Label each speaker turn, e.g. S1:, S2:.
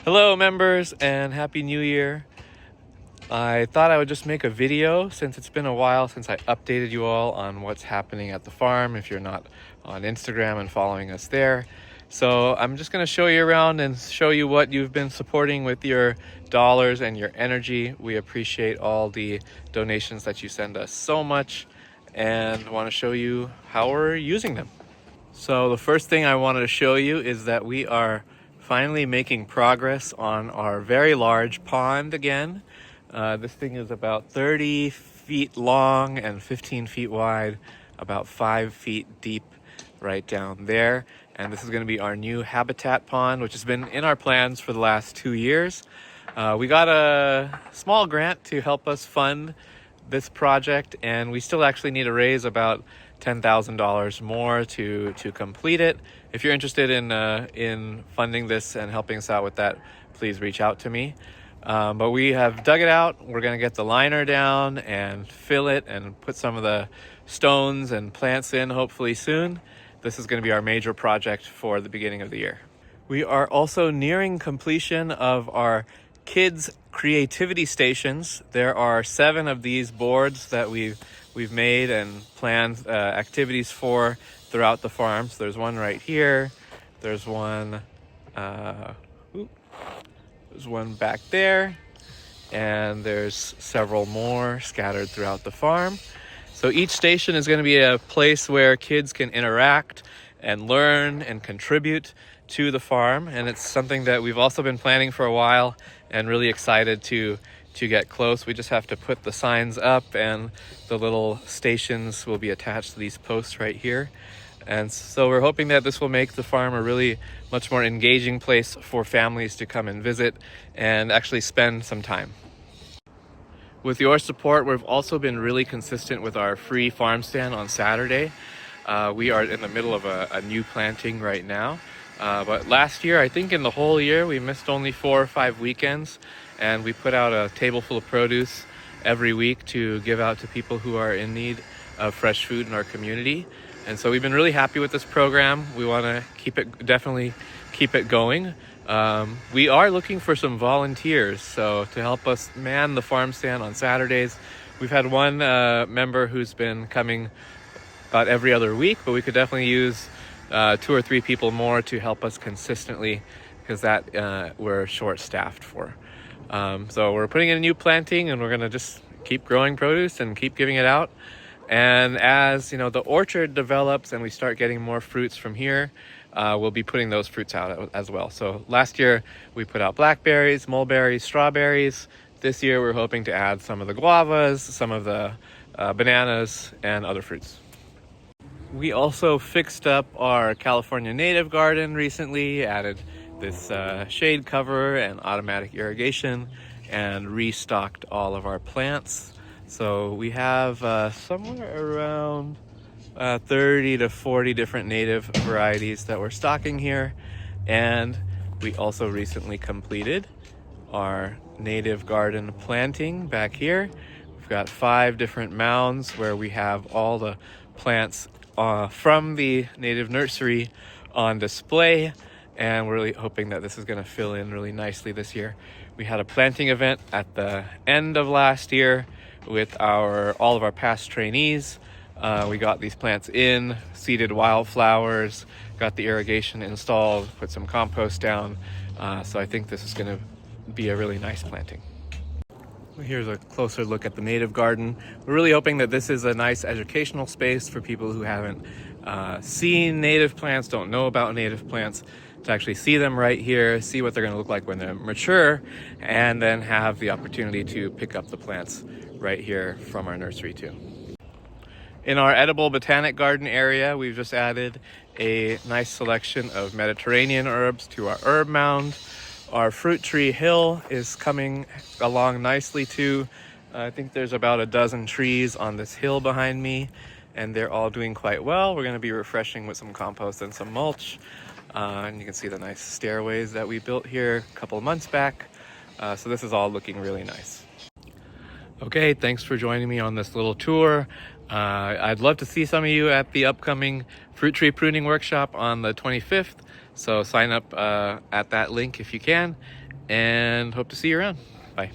S1: Hello members and Happy New Year. I thought I would just make a video since it's been a while since I updated you all on what's happening at the farm if you're not on Instagram and following us there. So I'm just going to show you around and show you what you've been supporting with your dollars and your energy. We appreciate all the donations that you send us so much and want to show you how we're using them. So the first thing I wanted to show you is that we are finally making progress on our very large pond again. This thing is about 30 feet long and 15 feet wide, about 5 feet deep right down there. And this is going to be our new habitat pond, which has been in our plans for the last 2 years. We got a small grant to help us fund this project, and we still actually need to raise about $10,000 more to complete it. If you're interested in funding this and helping us out with that, please reach out to me. But we have dug it out. We're going to get the liner down and fill it and put some of the stones and plants in hopefully soon. This is going to be our major project for the beginning of the year. We are also nearing completion of our kids creativity stations. There are 7 of these boards that we've made and planned activities for throughout the farm. So there's one right here. There's one there's one back there, and there's several more scattered throughout the farm. So each station is going to be a place where kids can interact and learn and contribute to the farm, and it's something that we've also been planning for a while and really excited to get close. We just have to put the signs up, and the little stations will be attached to these posts right here. And so we're hoping that this will make the farm a really much more engaging place for families to come and visit and actually spend some time. With your support, we've also been really consistent with our free farm stand on Saturday. We are in the middle of a new planting right now. But last year, I think in the whole year, we missed only 4 or 5 weekends, and we put out a table full of produce every week to give out to people who are in need of fresh food in our community. And so we've been really happy with this program. We want to definitely keep it going. We are looking for some volunteers, so to help us man the farm stand on Saturdays. We've had one member who's been coming about every other week, but we could definitely use 2 or 3 people more to help us consistently, because that we're short-staffed for. So we're putting in a new planting, and we're going to just keep growing produce and keep giving it out. And as you know, the orchard develops and we start getting more fruits from here, we'll be putting those fruits out as well. So last year we put out blackberries, mulberries, strawberries. This year we're hoping to add some of the guavas, some of the bananas, and other fruits. We also fixed up our California native garden recently, added this shade cover and automatic irrigation, and restocked all of our plants. So we have somewhere around 30 to 40 different native varieties that we're stocking here. And we also recently completed our native garden planting back here. We've got 5 different mounds where we have all the plants from the native nursery on display, and we're really hoping that this is going to fill in really nicely this year. We had a planting event at the end of last year with all of our past trainees. We got these plants in, seeded wildflowers, got the irrigation installed, put some compost down. So I think this is going to be a really nice planting. Here's a closer look at the native garden. We're really hoping that this is a nice educational space for people who haven't seen native plants, don't know about native plants, to actually see them right here, see what they're going to look like when they're mature, and then have the opportunity to pick up the plants right here from our nursery too. In our edible botanic garden area, we've just added a nice selection of Mediterranean herbs to our herb mound. Our fruit tree hill is coming along nicely too. I think there's about a dozen trees on this hill behind me, and they're all doing quite well. We're going to be refreshing with some compost and some mulch. And you can see the nice stairways that we built here a couple of months back. So this is all looking really nice. Okay, thanks for joining me on this little tour. I'd love to see some of you at the upcoming fruit tree pruning workshop on the 25th. So sign up at that link if you can. and hope to see you around. Bye.